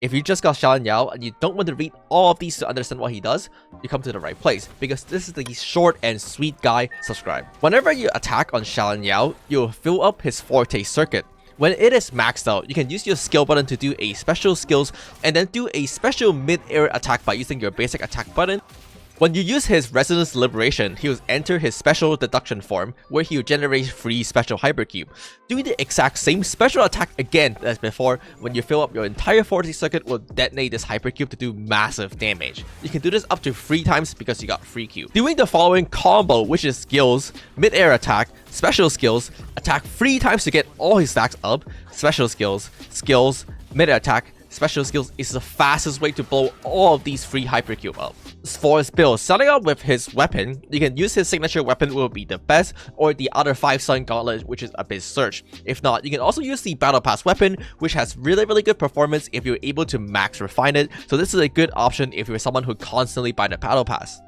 If you just got XiangLi Yao and you don't want to read all of these to understand what he does, you come to the right place, because this is the short and sweet guy. Subscribe. Whenever you attack on XiangLi Yao, you'll fill up his forte circuit. When it is maxed out, you can use your skill button to do a special skills and then do a special mid-air attack by using your basic attack button. When you use his Resonance Liberation, he will enter his special deduction form, where he will generate free special hypercube. Doing the exact same special attack again as before, when you fill up your entire forte circuit, will detonate this hypercube to do massive damage. You can do this up to 3 times because you got free cube. Doing the following combo, which is skills, mid-air attack, special skills, attack 3 times to get all his stacks up, special skills, skills, mid-air attack, special skills, is the fastest way to blow all of these free hypercube up. For his build, starting out with his weapon, you can use his signature weapon will be the best, or the other 5-sun gauntlet, which is Abyss Surge. If not, you can also use the battle pass weapon, which has really good performance if you're able to max refine it. So this is a good option if you're someone who constantly buy the battle pass.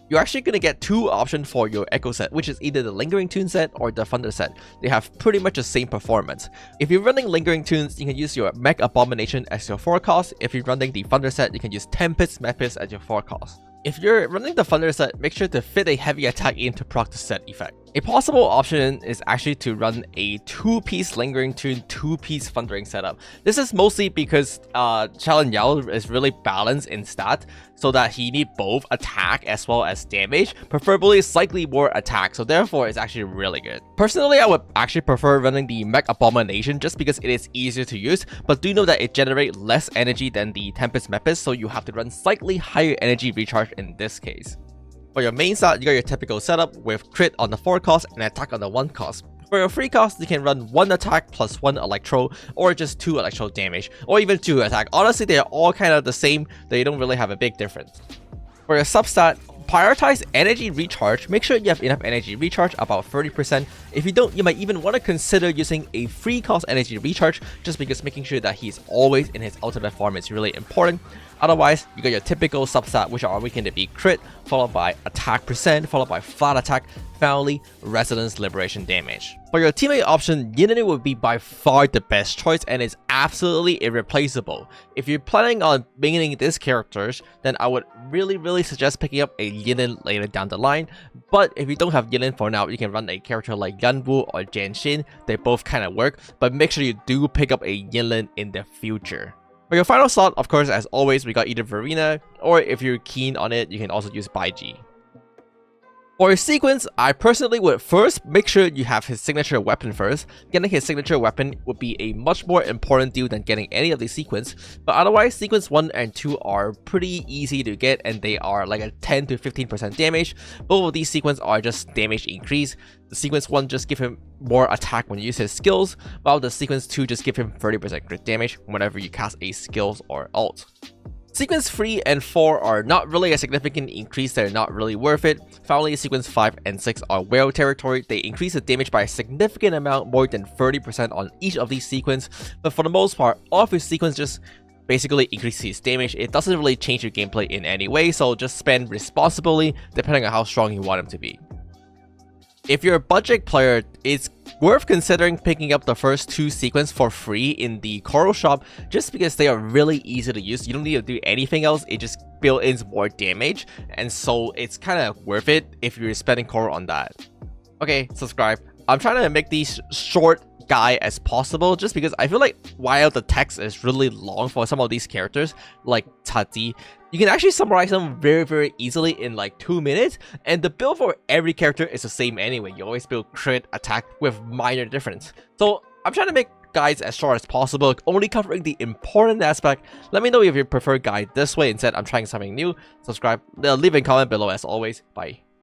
You're actually going to get 2 options for your Echo set, which is either the Lingering Tune set or the Thunder set. They have pretty much the same performance. If you're running Lingering Tunes, you can use your Mech Abomination as your 4 cost. If you're running the Thunder set, you can use Tempest Mepis as your 4 cost. If you're running the Thunder set, make sure to fit a heavy attack in to proc the set effect. A possible option is actually to run a 2-piece Lingering Tune, 2-piece Thundering setup. This is mostly because XiangLi Yao is really balanced in stat, so that he needs both attack as well as damage, preferably slightly more attack, so therefore it's actually really good. Personally, I would actually prefer running the Mech Abomination just because it is easier to use, but do know that it generates less energy than the Tempest Mepis, so you have to run slightly higher energy recharge in this case. For your main stat, you got your typical setup with crit on the 4 cost and attack on the 1 cost. For your 3 cost, you can run 1 attack plus 1 electro, or just 2 electro damage, or even 2 attack. Honestly, they are all kind of the same, they don't really have a big difference. For your substat, prioritize energy recharge. Make sure you have enough energy recharge, about 30%. If you don't, you might even want to consider using a 3 cost energy recharge, just because making sure that he's always in his ultimate form is really important. Otherwise, you got your typical substat, which are weakened to be crit, followed by attack percent, followed by flat attack, finally Resonance Liberation damage. For your teammate option, Yin would be by far the best choice and is absolutely irreplaceable. If you're planning on maintaining these characters, then I would really suggest picking up a Yin later down the line. But if you don't have Yin for now, you can run a character like Yanwu or Jianxin. They both kind of work, but make sure you do pick up a Yin in the future. For your final slot, of course, as always, we got either Verena, or if you're keen on it, you can also use Baiji. For his sequence, I personally would first make sure you have his signature weapon first. Getting his signature weapon would be a much more important deal than getting any of the sequence, but otherwise sequence 1 and 2 are pretty easy to get, and they are like a 10 to 15% damage. Both of these sequence are just damage increase. The sequence 1 just give him more attack when you use his skills, while the sequence 2 just give him 30% crit damage whenever you cast a skills or ult. Sequence 3 and 4 are not really a significant increase, they're not really worth it. Finally, sequence 5 and 6 are whale territory. They increase the damage by a significant amount, more than 30% on each of these sequence, but for the most part, all of his sequence just basically increases his damage. It doesn't really change your gameplay in any way, so just spend responsibly depending on how strong you want him to be. If you're a budget player, it's worth considering picking up the first 2 sequence for free in the Coral shop, just because they are really easy to use. You don't need to do anything else, it just builds in more damage, and so it's kind of worth it if you're spending Coral on that. Okay, subscribe. I'm trying to make these short guy as possible, just because I feel like while the text is really long for some of these characters like Tati, you can actually summarize them very easily in like 2 minutes, and the build for every character is the same anyway. You always build crit attack with minor difference. So I'm trying to make guides as short as possible, only covering the important aspect. Let me know if you prefer guide this way instead. I'm trying something new. Subscribe, leave a comment below as always. Bye.